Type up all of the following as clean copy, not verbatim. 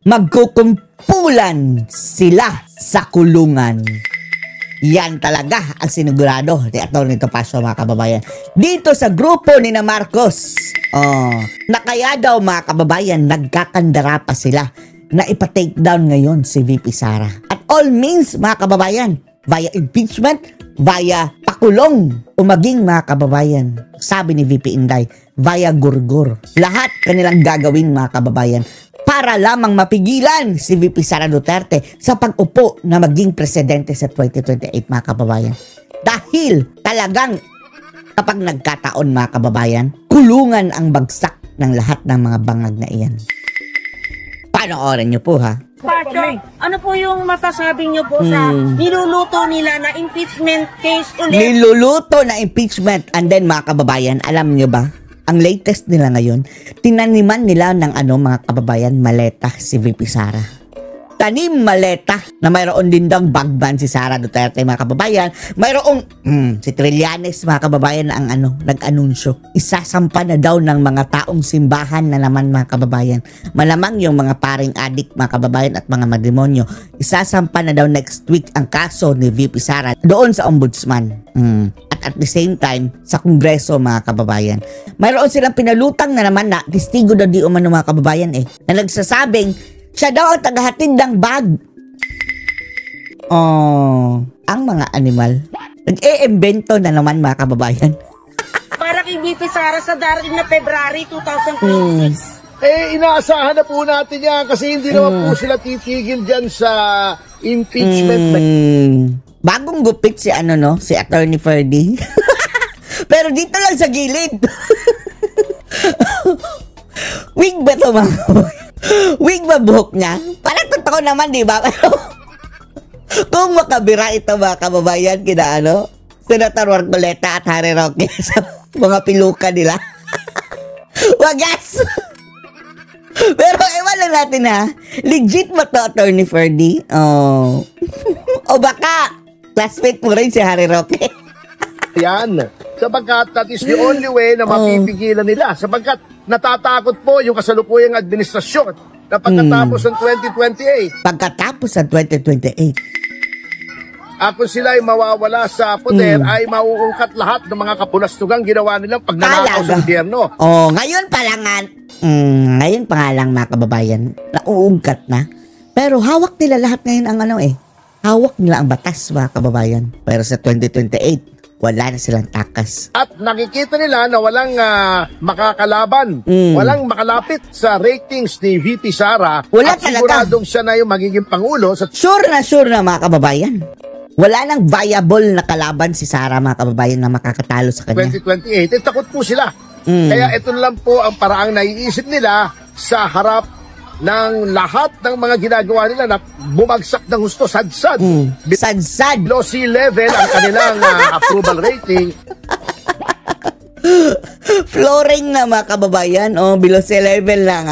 magkukumpulan sila sa kulungan. Yan talaga ang sinigurado ni Atty. Topacio, mga kababayan. Dito sa grupo ni na Marcos, na kaya daw, mga kababayan, nagkakandara pa sila na ipa-take down ngayon si VP Sara. At all means, mga kababayan, via impeachment, via pakulong, o maging, mga kababayan, sabi ni VP Inday, via gurgur. Lahat kanilang gagawin, mga kababayan, para lamang mapigilan si VP Sara Duterte sa pag-upo na maging presidente sa 2028, mga kababayan. Dahil talagang kapag nagkataon, mga kababayan, kulungan ang bagsak ng lahat ng mga bangag na iyan. Panoorin nyo po, ha? Pacho, ano po yung masasabi nyo po sa niluluto nila na impeachment case ulit? Niluluto na impeachment. And then, mga kababayan, alam nyo ba? Ang latest nila ngayon, tinaniman nila ng mga kababayan, maleta si VP Sara. Tanim maleta na mayroon din daw bagban si Sara Duterte, mga kababayan. Mayroong si Trillanes, mga kababayan, na ang nag-anunsyo. Isasampa na daw ng mga taong simbahan na naman, mga kababayan. Malamang yung mga paring adik, mga kababayan, at mga matrimonyo. Isasampa na daw next week ang kaso ni VP Sara doon sa ombudsman. At the same time, sa Kongreso, mga kababayan. Mayroon silang pinalutang na naman na testigo daw di umano, mga kababayan, na nagsasabing siya daw ang tagahatid ng bag. Ang mga animal. Nag-e-embento na naman, mga kababayan. Para kay VP Sara sa darating na February 2026. Inaasahan na po natin yan kasi hindi naman po sila titigil dyan sa impeachment. Bagong gupit si si Atty. Ferdy. Pero dito lang sa gilid. Wig ba ito, mga wig ba buhok niya? Parang totoo naman, di ba? Pero kung makabira ito, mga kababayan, kina Senator Marcoleta at Harry Roque sa mga piluka nila. Wagas! Pero ewan lang natin, ha? Legit ba ito, Atty. Ferdy? O baka classmate mo rin si Harry Roque. Yan. Sapagkat that is the only way na mapipigilan nila. Sapagkat natatakot po yung kasalukuyang administrasyon na pagkatapos ng 2028. Pagkatapos ng 2028. Kung sila ay mawawala sa poder, ay mauungkat lahat ng mga kapulastugang ginawa nilang pagnanakaw sa gobyerno. Ngayon pa lang ngayon pa nga lang, mga kababayan, nauungkat na. Pero hawak nila lahat ngayon ang hawak nila ang batas, mga kababayan. Pero sa 2028, wala na silang takas. At nakikita nila na walang makakalaban, walang makalapit sa ratings ni VP Sara. Wala at siguradong siya na yung magiging pangulo. Sure na, mga kababayan. Wala nang viable na kalaban si Sara, mga kababayan, na makakatalo sa kanya. 2028, takot po sila. Kaya ito lang po ang paraang naiisip nila sa harap ng lahat ng mga ginagawa nila na bumagsak ng gusto, sadsad. Sadsad. Below sea level ang kanilang approval rating. Flooring na, mga kababayan. Below sea level lang,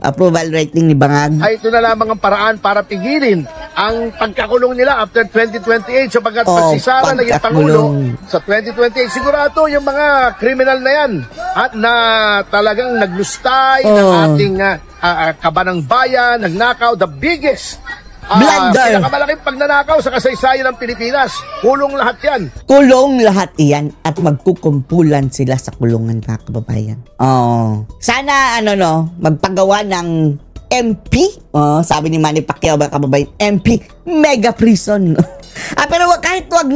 approval rating ni Bangag. Ay, ito na lamang ang paraan para pigilin ang pagkakulong nila after 2028 sapagkat pag si Sara naging pangulo sa 2028, sigurado yung mga kriminal na yan at na talagang naglustay ng ating kabanang bayan, nagnakaw, the biggest pinakamalaking pagnanakaw sa kasaysayan ng Pilipinas. Kulong lahat yan. Kulong lahat yan at magkukumpulan sila sa kulungan, mga kababayan. Sana, magpagawa ng MP. Sabi ni Manny Pacquiao, mga kababayan, MP, mega prison. Pero kahit wag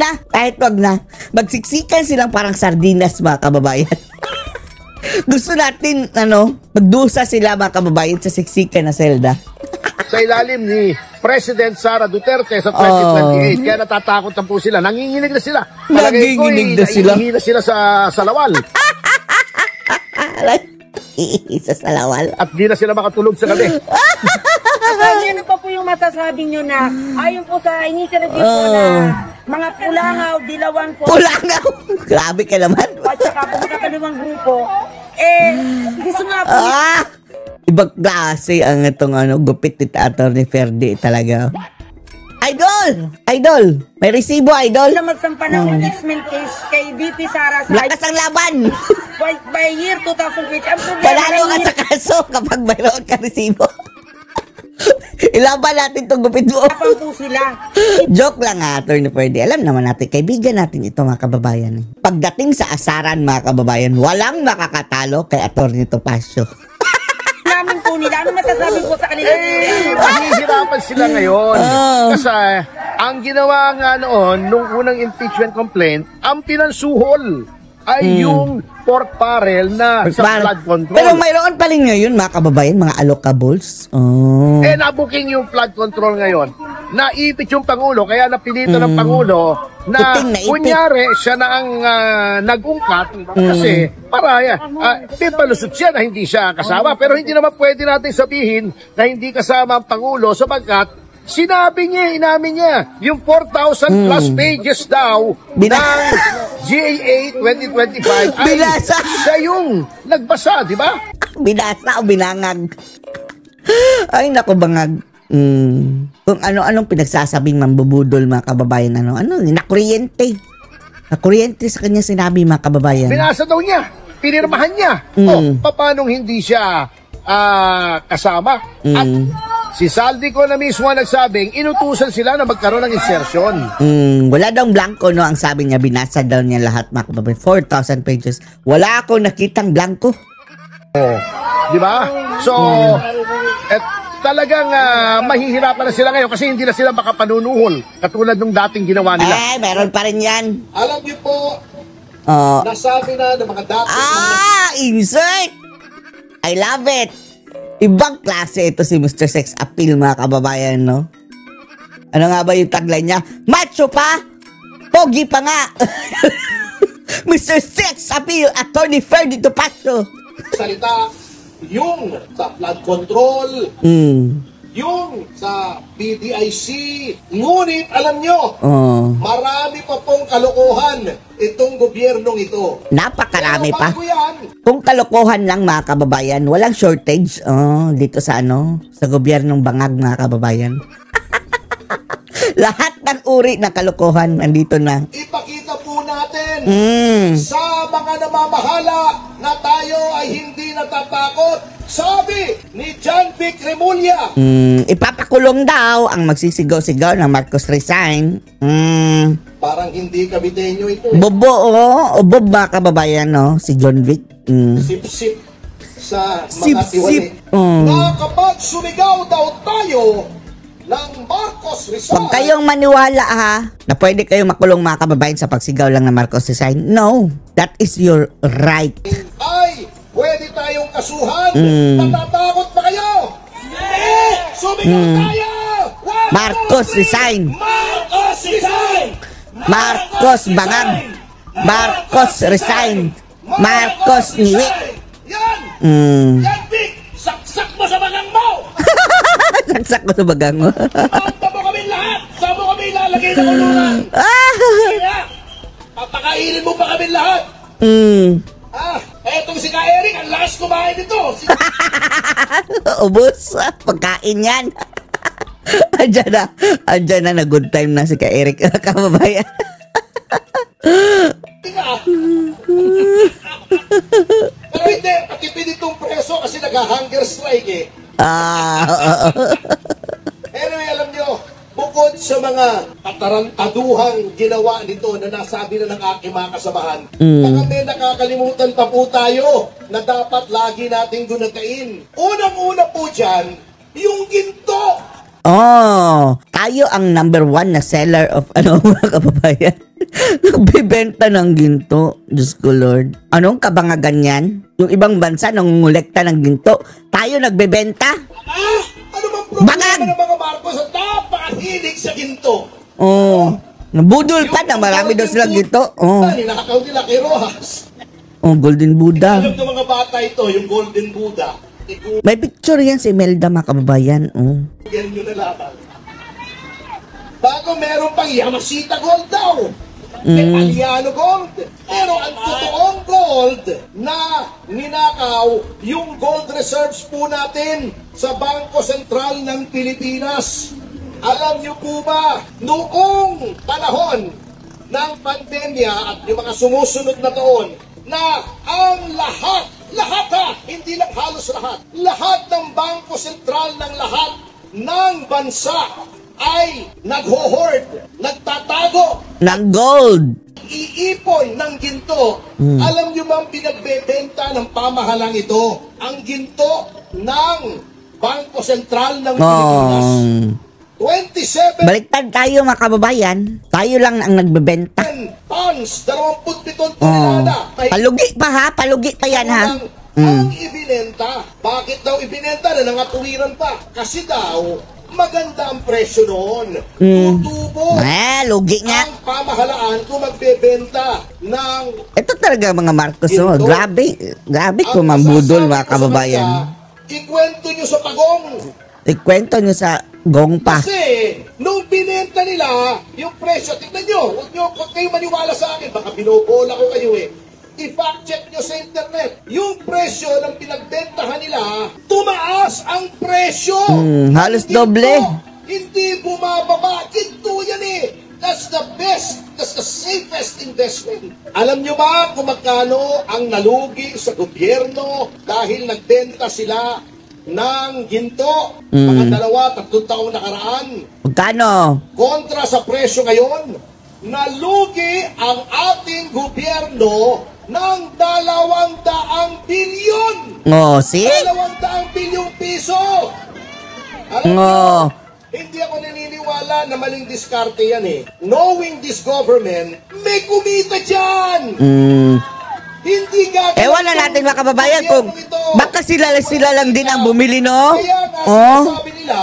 na. Magsiksikan silang parang sardinas, mga kababayan. Gusto natin, magdusa sila, mga kababayan, sa siksikan na selda. Sa ilalim ni President Sara Duterte sa 2028. Kaya natatakot na po sila. Nanginginig na sila. Nanginginig na sila. Nanginginig na sila sa salawal. Sa salawal. At di na sila makatulog sa gabi. Ano pa po yung masasabi nyo na ayon po sa initiative po na mga pulangaw, dilawan po. Pulangaw? Grabe ka naman. At saka po sa kanilang grupo, gusto nga po. Ibang klase ang itong gupit ni Atty. Ferdy talaga. Idol! May resibo, Idol! Na magsampa ng impeachment case kay VP Sara sa lakas ang laban! by year 2020. Panalo ka sa kaso kapag mayroon ka resibo. Ilaban natin itong gupit mo. Tapang po sila. Joke lang ha, Attorney Ferdy. Alam naman natin, kaibigan natin ito mga kababayan. Pagdating sa asaran mga kababayan, walang makakatalo kay Attorney Topacio. Namin po nila. Ano masasabi po sa kanila? Mahihirapan sila ngayon. Kasi ang ginawa nga noon, nung unang impeachment complaint, ang pinansuhol ay yung pork barrel na sa flood control. Pero mayroon pa rin ngayon mga kababayan, mga allocables. Oh. Nabuking yung flood control ngayon. Naipit yung Pangulo, kaya napilito ng Pangulo na kunyari siya na ang nag-ungkat kasi para palusot siya na hindi siya kasama. Pero hindi naman pwede natin sabihin na hindi kasama ang Pangulo sapagkat sinabi niya, inamin niya, yung 4,000 plus pages daw ng GAA 2025 ay siya yung nagbasa, di ba? Binasa o binangag. Ay, naku bangag. Kung ano-anong pinagsasabing mambubudol mga kababayan, nakuryente. Nakuryente sa kanya sinabi mga kababayan. Binasa daw niya, pinirmahan niya. Paano hindi siya kasama? At si Saldico na mismo nagsabing, inutusan sila na magkaroon ng insertion. Wala daw blanco, no? Ang sabi niya, binasa daw niya lahat, mga kababayan. 4,000 pages. Wala akong nakitang blanco. Di ba? So, talagang mahihirapan na sila ngayon kasi hindi na sila makapanunuhol katulad nung dating ginawa nila. Ay, meron pa rin yan. Alam niyo po, nasabi na ng mga dating... insert! I love it! Ibang klase ito si Mr. Sex Appeal mga kababayan, no? Ano nga ba yung tagline niya? Macho pa! Pogi pa nga! Mr. Sex Appeal, Attorney Ferdy Topacio. Salita yung sa flood control, yung sa PDIC, ngunit alam nyo, marami pa pong kalokohan itong gobyernong ito. Napakarami pa. Kung kalokohan lang mga kababayan, walang shortage dito sa sa gobyernong bangag mga kababayan. Lahat ng uri ng kalokohan nandito na. Ipakita po natin sa mga namamahala na tayo ay hindi natatakot. Sabi ni John Vic Remulla. Ipapakulong daw ang magsisigaw-sigaw ng Marcos resign. Parang hindi kabitenyo ito. Bobo, bob mga kababayan, no? Si John Vic. Sip-sip sa mga tiwali. Na kapag sumigaw daw tayo ng Marcos resign. Huwag kayong maniwala na pwede kayong makulong mga kababayan sa pagsigaw lang ng Marcos resign. No, that is your right. Ay, pwede tayong kasuhan. Matatakot ba kayo? Sumigaw tayo! Marcos resign! Marcos resign! Marcos bangag! Marcos resign! Marcos niwi! Yan! Yan, Vic! Saksak mo sa bagang mo! Saksak mo sa bagang mo. Manta mo kami lahat! Saan mo kami ilalagay na kulungan? Kaya, papakainin mo pa kami lahat! Etong si Ka Eric, ang lakas kumain nito! Ubus, pagkain yan. Andyan na, good time na si Ka Eric, kababayan. Pero hindi, patipid itong preso kasi nag-hunger strike eh. Anyway, alam nyo, bukod sa mga katarantaduhang ginawa nito na nasabi na ng aking mga kasamahan, baka may nakakalimutan pa po tayo na dapat lagi nating gunatain. Unang-una po dyan, yung ginto. Tayo ang number 1 na seller of mga kababayan. Nagbibenta ng ginto. Diyos ko Lord. Anong kabangagan yan? Yung ibang bansa nangungulekta ng ginto. Tayo nagbebenta? Ano bang problema ng mga Marcos at napakahilig sa ginto? Nabudol pa na marami daw silang ginto. Ninakaw nila kay Rojas. Golden Buddha. Alam ng mga bata ito, yung Golden Buddha. May picture yan si Imelda mga kababayan. Yan nyo na laban. Bago meron pang Yamashita Gold daw. Italiano Gold. Pero ang totoong gold na ninakaw, yung gold reserves po natin sa Bangko Sentral ng Pilipinas. Alam nyo po ba, noong panahon ng pandemya at yung mga sumusunod na taon, na ang lahat, hindi lang halos lahat ng Bangko Sentral ng lahat ng bansa ay nagho-hoard, nagtatago ng gold. iipon ng ginto. Alam nyo ba ang pinagbebenta ng pamahalang ito? Ang ginto ng Bangko Sentral ng Pilipinas. 27 Baliktad tayo mga kababayan. Tayo lang ang nagbebenta. tons, 27 tonelada. Palugi pa ha, palugi pa yan ha. Ang ibinenta. Bakit daw ibinenta na nangatuwiran pa? Kasi daw, maganda ang presyo noon. Tutubo Lugi nga. ang pamahalaan kung magbebenta ng Ito talaga mga Marcos, oh. Ginto. Grabe ko mambudol mga kababayan. Ikwento nyo sa pagong. Ikwento nyo sa gongpa. Kasi, nung binenta nila, yung presyo, tignan nyo, huwag kayo maniwala sa akin, baka binobola ko kayo eh. I-fact check nyo sa internet. Yung presyo ng pinagbentahan nila, tumaas ang presyo. Halos Ginto, doble. Hindi bumababa. Ginto yan eh. That's the best. That's the safest investment. Alam nyo ba kung magkano ang nalugi sa gobyerno dahil nagbenta sila ng ginto? Mga 2-3 taong nakaraan. Magkano? Kontra sa presyo ngayon, nalugi ang ating gobyerno ng 200 bilyon. Oh, see? 200 bilyong piso. Alam Oh. mo, hindi ako naniniwala na maling diskarte yan eh. Knowing this government, may kumita dyan. Hindi gagawin. Ewan na natin mga kababayan kung baka sila lang din ang bumili, no? Kaya nga, Oh, sinasabi nila,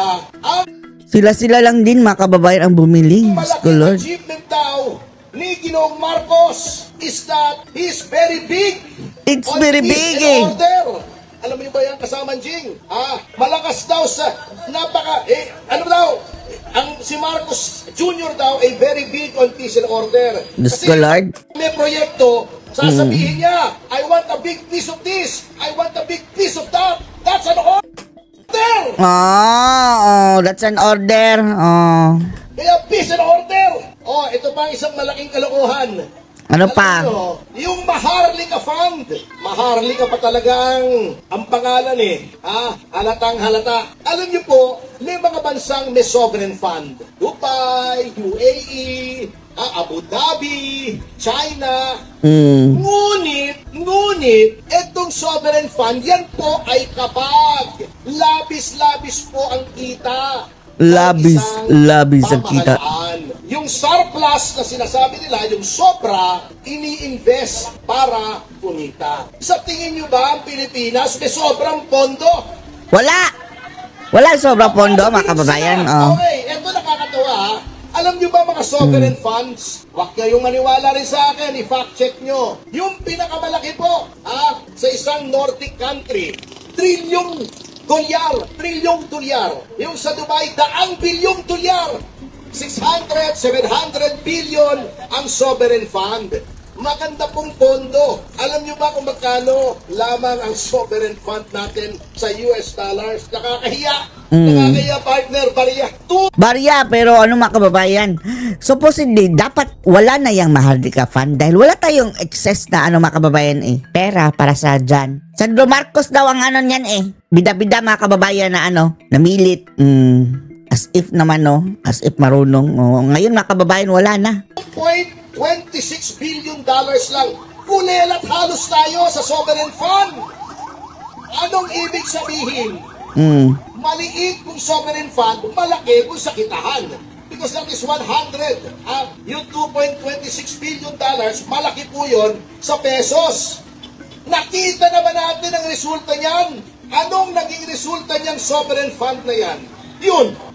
ang sila lang din mga kababayan ang bumili. malaking Lord. achievement daw ni Ginoong Marcos is that he's very big. It's on very peace big, and eh. order. Alam mo ba yan, kasama Jing? Malakas daw sa ano daw? Si Marcos Jr. daw ay very big on peace and order. Diyos ko, Lord. May proyekto, sasabihin niya, I want a big piece of this, I want a big piece of that. That's an order. That's an order. Kaya peace and order. Ito pa ang isang malaking kalokohan. Ano pa? Alam nyo, yung Maharlika Fund. Maharlika pa talagang ang pangalan eh. Halatang halata. Alam nyo po, may mga bansang may sovereign fund. Dubai, UAE, Abu Dhabi, China. Ngunit, etong sovereign fund, yan po ay kapag labis-labis po ang kita. Labis ang kita. Yung surplus na sinasabi nila, yung sobra, ini-invest para kumita. Sa tingin nyo ba ang Pilipinas may sobrang pondo? Wala sobrang pondo mga kababayan. Okay, eto nakakatawa. Alam nyo ba mga sovereign funds? Huwag kayong maniwala rin sa akin, i-fact check nyo. Yung pinakamalaki po sa isang Nordic country, trilyong dolyar. Yung sa Dubai, 100 bilyong dolyar. 600, 700 billion ang sovereign fund. Maganda pong pondo. Alam nyo ba kung magkano lamang ang sovereign fund natin sa US dollars? Nakakahiya. Nakakahiya, partner. Barya, pero ano mga kababayan? Supposedly, dapat wala na yung Maharlika Fund dahil wala tayong excess na mga kababayan pera para sa dyan. Sandro Marcos daw ang niyan Bida-bida mga kababayan na namilit. As if naman as if marunong. Ngayon mga kababayan, wala na. $26 billion lang. Kulelat halos tayo sa sovereign fund. Anong ibig sabihin? Maliit kung sovereign fund, malaki kung sa kitahan. Because that is 100. Yung $2.26 billion, malaki po yun sa pesos. Nakita naman natin ang resulta niyan. Anong naging resulta niyang sovereign fund na yan?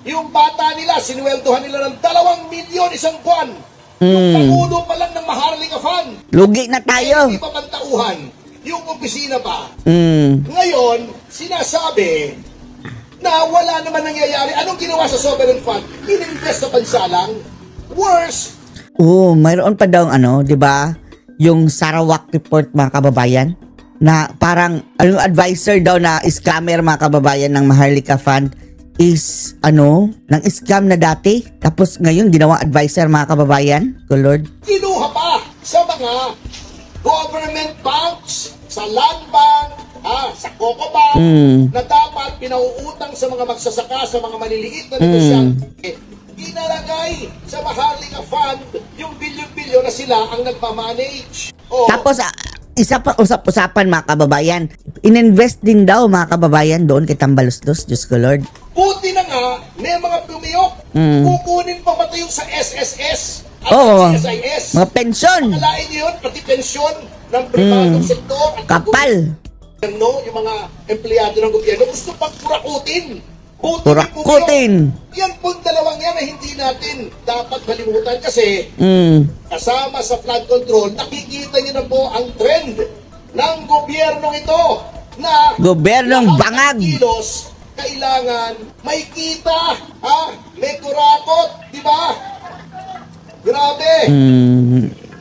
Yung bata nila, sinuweldohan nila ng 2 milyon isang buwan. Yung pangulo pa lang ng Maharlika Fund. Lugi na tayo. Hindi pa pantauhan. Yung opisina pa. Ngayon, sinasabi na wala naman nangyayari. Anong ginawa sa sovereign fund? Ininvest sa bansa lang. Worse. Mayroon pa daw di ba? Yung Sarawak report mga kababayan na parang advisor daw na scammer mga kababayan ng Maharlika Fund is ng scam na dati tapos ngayon ginawa advisor mga kababayan. Good Lord. Kinuha pa sa mga government banks, sa land bank, sa Cocobank na dapat pinauutang sa mga magsasaka, sa mga maliliit na negosyante, inalagay sa Maharlika Fund yung bilyon-bilyon na sila ang nagmamanage. Tapos, isa pa usap-usapan mga kababayan, ininvest din daw mga kababayan doon kay Tambaluslos, Diyos ko Lord. Buti na nga, may mga pumiyok, kukunin pa ba yung sa SSS at CSIS? Mga pensyon. Makalain yun, pati pensyon ng pribadong sektor. Kapal. Yung mga empleyado ng gobyerno gusto pang purakutin. Purakutin. Yan pong dalawang yan ay hindi natin dapat kalimutan kasi kasama sa flood control, nakikita niyo na po ang trend ng gobyernong ito na gobyernong bangag. Kilos, kailangan may kita, may kurakot, di ba? Grabe.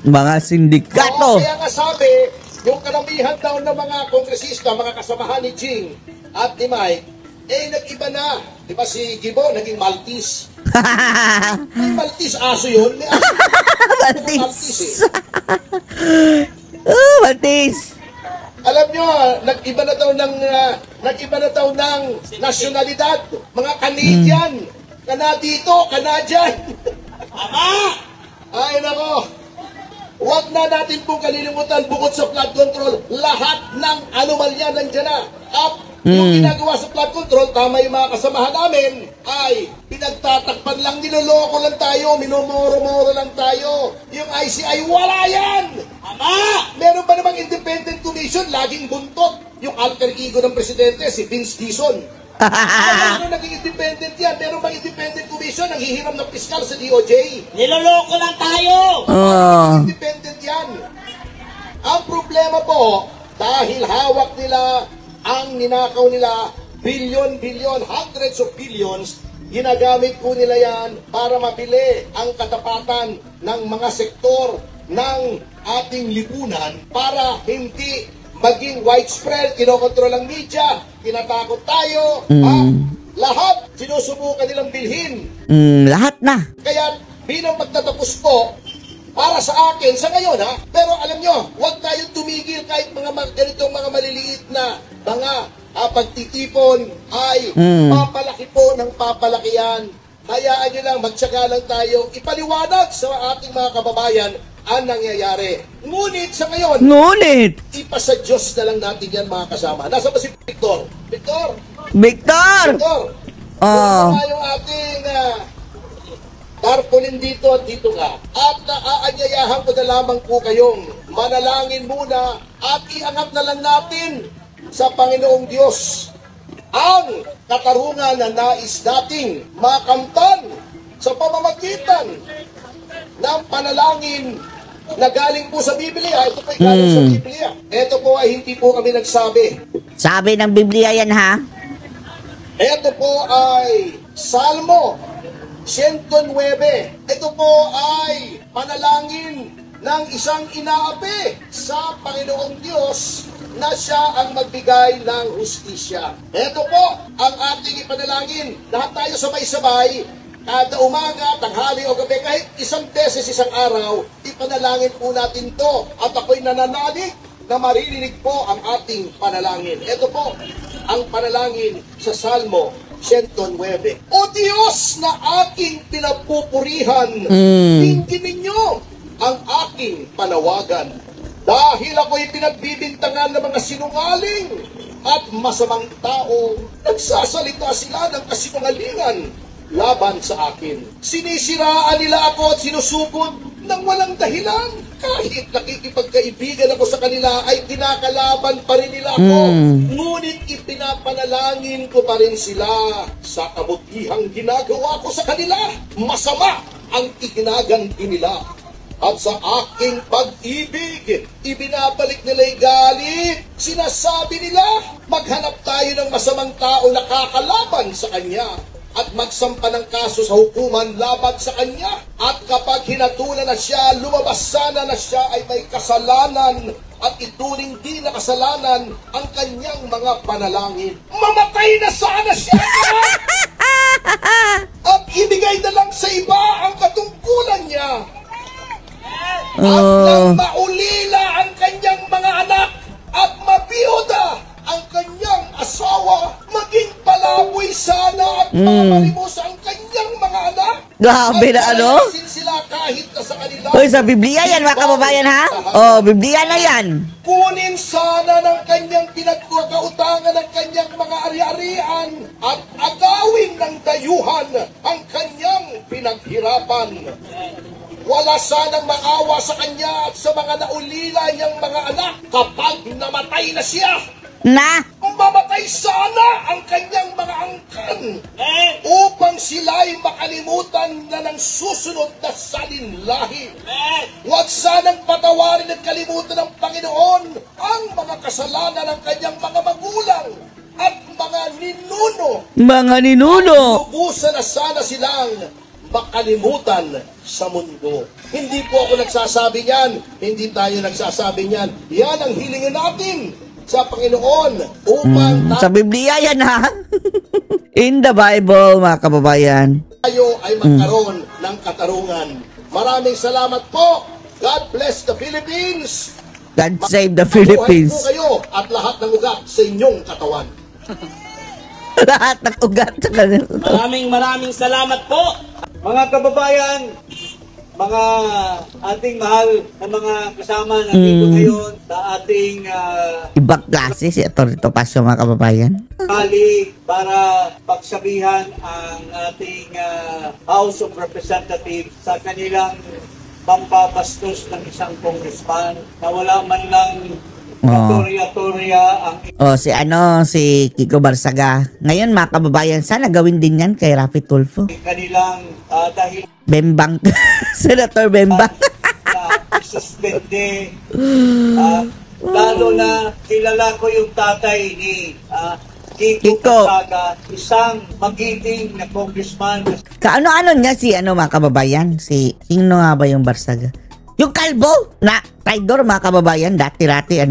Mga sindikato. Kaya nga sabi, yung karamihan daw ng mga kongresista, mga kasamahan ni Jing at ni Mike, nag-iba na. Di ba si Gibo, naging Maltese? May Maltese aso yun. May aso. Maltese. Maltese. Alam nyo, nag-iba na daw ng nasyonalidad. Mga Canadian. Canadian. Ay, nako. Huwag na natin pong kalilimutan bukod sa flood control, lahat ng anomalya nandiyan na. At yung ginagawa sa flood control, tama yung mga kasamahan namin, ay pinagtatakpan lang, niloloko lang tayo, minomoro-moro lang tayo. Yung ICI, wala yan! Meron ba namang independent commission? Laging buntot. Yung alter ego ng presidente, si Vince Dizon. Ano naging independent yan? Meron bang independent commission? Ang hihiram ng piskal sa DOJ? Niloloko lang tayo! Independent yan. Ang problema po, dahil hawak nila ang ninakaw nila, bilyon, hundreds of billions, ginagamit po nila yan para mabili ang katapatan ng mga sektor ng ating lipunan para hindi maging widespread, kinokontrol ang media, tinatakot tayo, lahat sinusubukan nilang bilhin. Lahat na. Kaya bilang magtatapos po, para sa akin, sa ngayon pero alam nyo, huwag tayong tumigil kahit ganitong mga maliliit na mga pagtitipon ay papalaki po ng papalakihan. Hayaan nyo lang, magtsaga lang tayo, ipaliwanag sa ating mga kababayan ang nangyayari. Ngunit sa ngayon, ipasa Diyos na lang natin yan mga kasama. Nasa ba si Victor? Victor! Yung ating tarpaulin dito at dito nga. At aanyayahan ko na lamang po kayong manalangin muna at iangat na lang natin sa Panginoong Diyos ang katarungan na nais nating makamtan sa pamamagitan ng panalangin na galing po sa Biblia. Ito po ay galing sa Biblia. Ito po ay hindi po kami nagsabi. Sabi ng Biblia yan ha? Ito po ay Salmo 109. Ito po ay panalangin ng isang inaapi sa Panginoong Diyos na siya ang magbigay ng hustisya. Ito po ang ating ipanalangin. Lahat tayo sabay-sabay, kada umaga, tanghali o gabi, kahit isang beses isang araw, ipanalangin po natin to. At ako'y nananalig na maririnig po ang ating panalangin. Ito po ang panalangin sa Salmo 109. O Diyos na aking pinapupurihan, tingin ninyo ang aking panawagan. Dahil ako'y pinagbibintangan ng mga sinungaling at masamang tao, nagsasalita sila ng kasinungalingan laban sa akin. Sinisiraan nila ako at sinusugod ng walang dahilan. Kahit nakikipagkaibigan ako sa kanila, ay kinakalaban pa rin nila ako. Ngunit ipinapanalangin ko pa rin sila. Sa kabutihang ginagawa ko sa kanila, masama ang ikinaganti nila. At sa aking pag-ibig, ibinabalik nila'y galit. Sinasabi nila, maghanap tayo ng masamang tao na kakalaban sa kanya at magsampa ng kaso sa hukuman laban sa kanya. At kapag hinatulan na siya, lumabas sana na siya ay may kasalanan at ituring di na kasalanan ang kanyang mga panalangin. Mamatay na sana siya! At ibigay na lang sa iba ang katungkulan niya. At nang maulila ang kanyang mga anak at mabiyuda ang magpapalimus ang kanyang mga anak. Grabe na ano? At sila kahit na sa kanila. Uy, sa Biblia yan mga kababayan ha? Oh, Biblia na yan. Kunin sana ng kanyang pinagkakautangan ng kanyang mga ari-arian at agawin ng dayuhan ang kanyang pinaghirapan. Wala sanang maawa sa kanya at sa mga naulila niyang mga anak kapag namatay na siya. Na? Mamatay sana ang kanyang mga angkan upang sila'y makalimutan na ng susunod na salinlahi. Huwag sanang patawarin at kalimutan ng Panginoon ang mga kasalanan ng kanyang mga magulang at mga ninuno. Mga ninuno. Ubusan na sana silang makalimutan sa mundo. Hindi po ako nagsasabi niyan. Hindi tayo nagsasabi niyan. Yan ang hilingin natin sa Panginoon upang Sa Biblia yan ha? In the Bible mga kababayan. tayo ay magkaroon ng katarungan. Maraming salamat po. God bless the Philippines. God save the Mabuhay Philippines. po kayo at lahat ng ugat sa inyong katawan. Lahat ng ugat sa kanila. Maraming salamat po, mga kababayan, mga ating mahal na mga kasama nandito ngayon sa ating Ibang klase si Atty. Topacio mga kababayan. rally para pagsabihan ang ating House of Representatives sa kanilang pampabastos ng isang congressman na wala man lang katorya-torya ang Si Kiko Barsaga. Ngayon mga kababayan, sana gawin din yan kay Rafi Tulfo. kanilang dahil Bembang. Senator Bembang. na isuspende. Lalo na kilala ko yung tatay ni Kiko Kiko. Barsaga, isang magiting na congressman. Kaano-ano niya si mga kababayan? Sino nga ba yung Barsaga? Yung kalbo na traidor mga kababayan. Dati-rati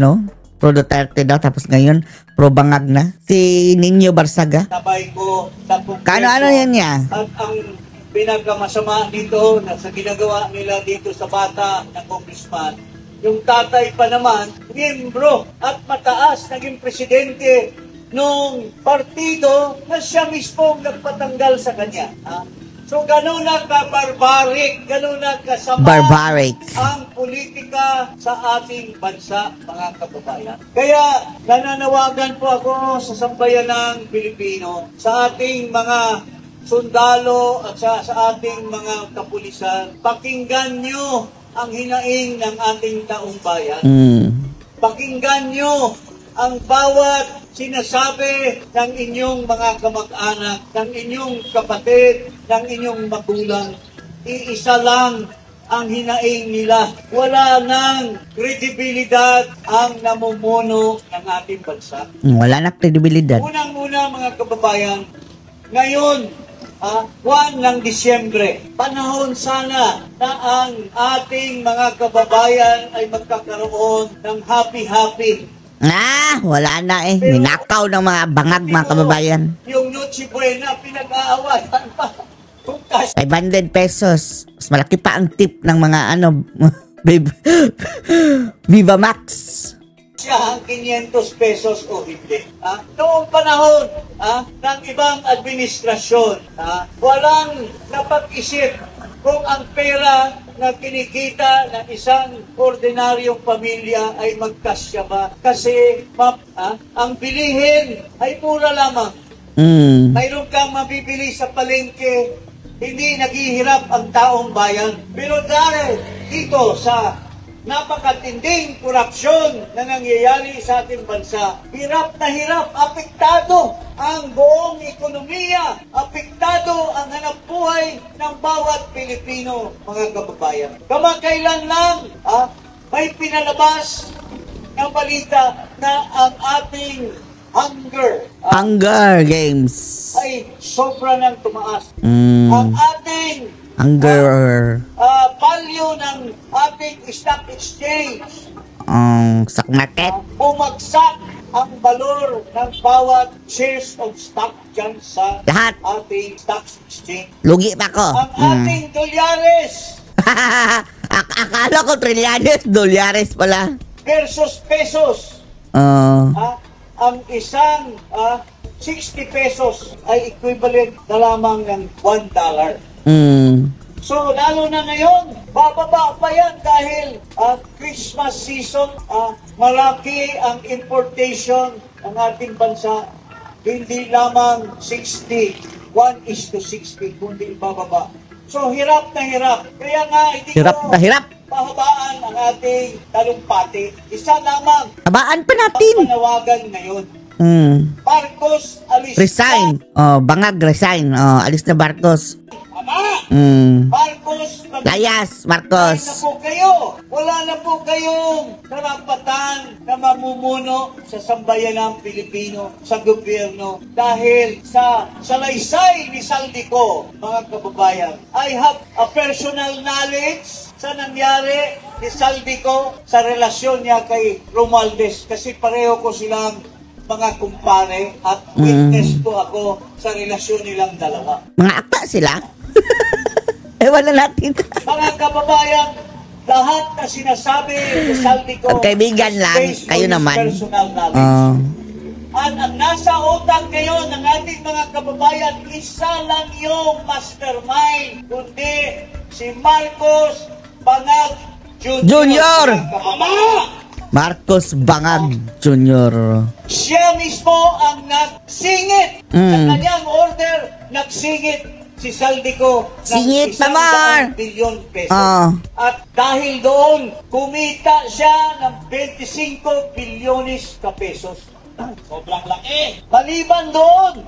pro Duterte daw. Tapos ngayon pro Bangag na. Si Nino Barsaga. Sabay ko sa Kongreso. Kaano-ano yan niya? At ang pinagkamasama dito na sa ginagawa nila dito sa bata ng congressman, yung tatay pa naman, miyembro at mataas naging presidente nung partido na siya mismo nagpatanggal sa kanya. So gano'n na ka-barbaric, gano'n na kasama Barbaric. ang politika sa ating bansa, mga kababayan. Kaya nananawagan po ako sa sambayanang Pilipino, sa ating mga sundalo at sa ating mga kapulisan, pakinggan nyo ang hinaing ng ating taong bayan. Pakinggan nyo ang bawat sinasabi ng inyong mga kamag-anak, ng inyong kapatid, ng inyong magulang. Iisa lang ang hinaing nila. Wala nang kredibilidad ang namumuno ng ating bansa. Wala na kredibilidad. Unang-una mga kababayan, ngayon, 1 ng Disyembre, panahon sana na ang ating mga kababayan ay magkakaroon ng happy-happy. Wala na eh. Ninakaw ng mga bangag mga kababayan. Yung Noche Buena, pinag-aawasan pa. 500 pesos. Mas malaki pa ang tip ng mga Viva Max. Siya ang 500 pesos o hindi. Noong panahon ng ibang administrasyon, walang napag-isip kung ang pera na kinikita ng isang ordinaryong pamilya ay magkasya ba. Kasi ang bilihin ay mura lamang. Mayroon kang mabibili sa palengke, hindi naghihirap ang taong bayan. Pero dahil dito sa napakatinding korupsyon na nangyayari sa ating bansa, hirap na hirap, apektado ang buong ekonomiya, apektado ang hanapbuhay ng bawat Pilipino, mga kababayan. Kamakailan lang, may pinalabas ng balita na ang ating Hunger Games ay sobra nang tumaas. Ang ating value ng ating stock exchange, stock market, bumagsak ang valor ng bawat shares of stock dyan sa lahat. Ating stock exchange. Lugi pa ko. Ang ating dolyares Akala ko trilyanes, dolyares pala. versus pesos. Ang isang 60 pesos ay equivalent na lamang ng $1. So, lalo na ngayon, bababa pa yan dahil Christmas season, malaki ang importation ng ating bansa. Hindi lamang 60, 1:60, kundi bababa. So, hirap na hirap. Kaya nga, hindi Hirap na hirap. pahabaan ang ating talumpati. Isa lamang Habaan pa ang natin. panawagan ngayon. Marcos, alis Resign. na. Bangag, resign. Alis na Marcos. Ama! Marcos, Layas, Wala na Marcos. po kayo. Wala na po kayong karapatan na mamumuno sa sambayanang Pilipino, sa gobyerno. Dahil sa salaysay ni Saldico, mga kababayan, I have a personal knowledge sa nangyari ni Saldico sa relasyon niya kay Romualdez. Kasi pareho ko silang mga kumpare at witness po ako sa relasyon nilang dalawa. Mga akta sila. Ewan na natin. Mga kababayan, lahat na sinasabi ni Saldico, Magkaibigan lang, based kayo on his naman. personal knowledge. At ang nasa utak ngayon ng ating mga kababayan, isa lang yung mastermind, kundi si Marcos Bangag Junior. Mga kababayan. Marcos Bangag Jr. Siya mismo ang nagsingit sa kanyang order, nagsingit si Saldico ng Singit 100 naman. bilyon pesos. At dahil doon, kumita siya ng 25 bilyones ka pesos. Sobrang laki. Maliban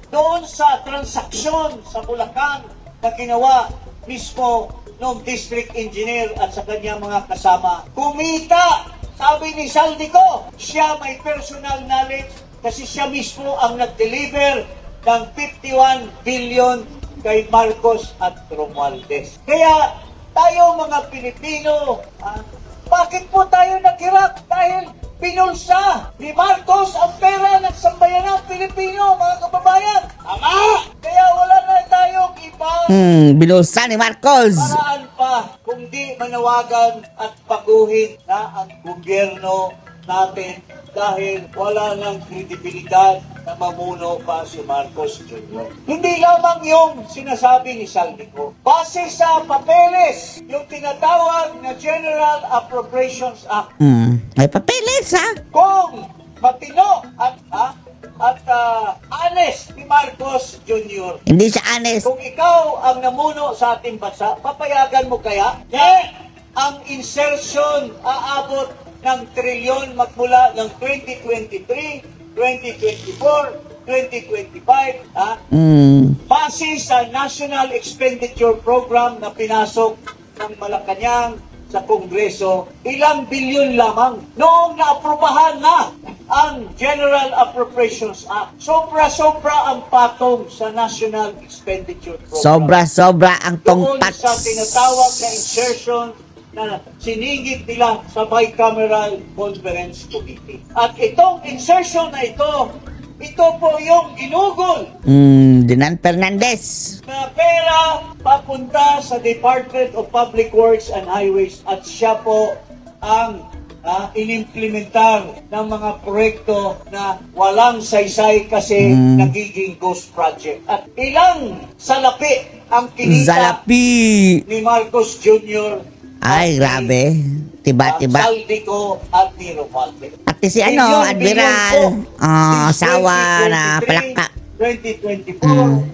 doon sa transaksyon sa Bulacan na ginawa mismo ng district engineer at sa kanyang mga kasama, kumita. Sabi ni Saldico, siya may personal knowledge kasi siya mismo ang nag-deliver ng 51 billion kay Marcos at Romualdez. Kaya tayo mga Pilipino, bakit po tayo naghirap? Dahil pinulsa ni Marcos ang pera ng sambayanang Pilipino, mga kababayan. Ama! Kaya wala na tayong ibang Binulsa ni Marcos. paraan pa kung di manawagan at baguhin na ang gobyerno natin dahil wala ng kredibilidad na mamuno pa si Marcos Jr. Hindi lamang yung sinasabi ni Saldico. Base sa papeles, yung tinatawag na General Appropriations Act, May papeles, ha? kung matino at honest ni Marcos Jr., Hindi siya honest. kung ikaw ang namuno sa ating bansa, papayagan mo kaya? Ang insertion aabot ng trilyon magmula ng 2023, 2024, 2025, base sa National Expenditure Program na pinasok ng Malacanang sa Kongreso, ilang bilyon lamang noong naaprubahan na ang General Appropriations Act. Sobra-sobra ang patong sa National Expenditure Program. Sobra-sobra ang Doon tongtats. sa tinatawag na insertion na siningit nila sa Bicameral Conference Committee. At itong insertion na ito po yung ginugol Dinan Fernandez. na pera papunta sa Department of Public Works and Highways at siya po ang inimplementar ng mga proyekto na walang saysay kasi nagiging ghost project. At ilang salapi ang kinita Zalapi. ni Marcos Jr. Ay, grabe. Tiba-tiba. Saldico at ni Romualdez. Pati si Admiral. Asawa na palaka. 2024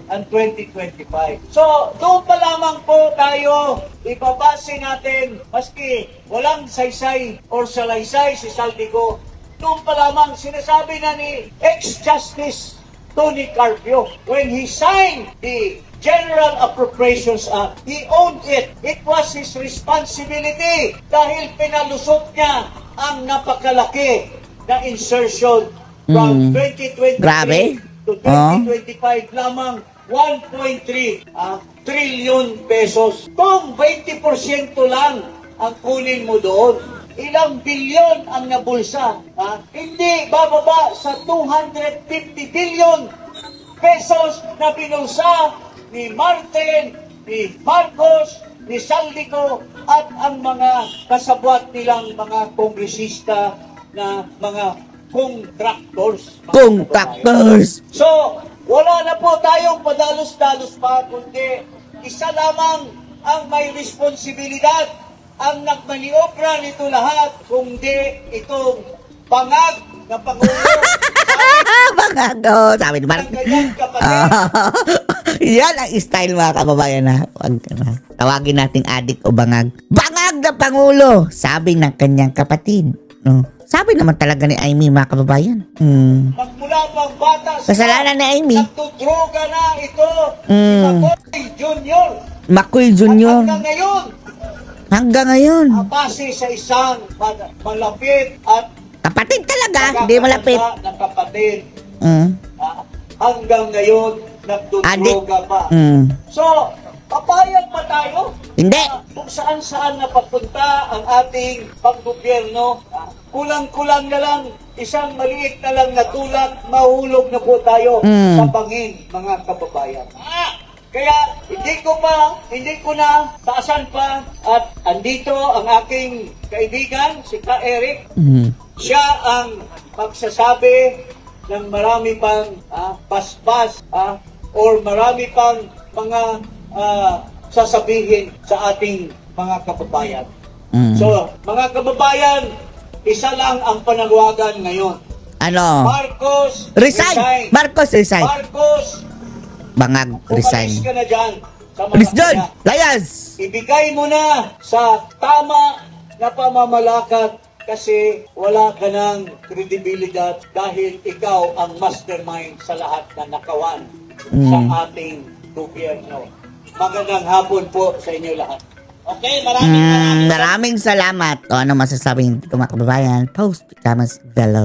and 2025. So, doon pa lamang po tayo ibabase natin, maski walang saysay or salaysay si Saldico, doon pa lamang sinasabi na ni ex-Justice Tony Carpio, when he signed the General Appropriations Act, he owned it. It was his responsibility dahil pinalusot niya ang napakalaki na insertion from 2023 Grabe. to 2025 lamang 1.3 trillion pesos. Kung 20% lang ang kunin mo doon, ilang bilyon ang nabulsa. Hindi bababa sa 250 billion pesos na binulsa ni Martin, ni Marcos, ni Saldico at ang mga kasabwat nilang mga kongresista na mga contractors. Contractors. So, wala na po tayong padalos-dalos pa, kundi isa lamang ang may responsibilidad, ang nagmaniobra nito lahat, kundi itong bangag na Pangulo. Bangag, oh, sabi ni Mark. Ang kanyang kapatid. Yan ang style mga kababayan na. Tawagin nating adik o bangag. Bangag na Pangulo, sabi ng kanyang kapatid. No? Sabi naman talaga ni Amy mga kababayan. Magmula pang bata Kasalanan ni Amy. nagtudroga na ito. Makoy Junior. Makoy Junior. At hanggang ngayon, Hanggang ngayon. base sa isang malapit at Kapatid talaga, hindi malapit. ng kapatid. Mm. Hanggang ngayon, nagdudroga pa. So, papayag pa tayo? Hindi. Kung saan-saan napapunta ang ating panggobyerno, kulang-kulang na lang, isang maliit na lang na tulak, mahulog na po tayo sa bangin, mga kababayan. Kaya hindi ko na taasan pa at andito ang aking kaibigan, si Ka Eric. Siya ang magsasabi ng marami pang basbas or marami pang mga sasabihin sa ating mga kababayan. So, mga kababayan, isa lang ang panawagan ngayon. Ano? Marcos, Resign! Marcos, resign. Marcos, Bangag, resign. umalis ka na dyan sa Alis dyan! Malacanang. Layas! Ibigay mo na sa tama na pamamalakad kasi wala ka ng kredibilidad dahil ikaw ang mastermind sa lahat na nakawan sa ating gobyerno. Magandang hapon po sa inyo lahat. Okay, maraming Maraming salamat. O ano masasabi ko mga kababayan? Post comments below.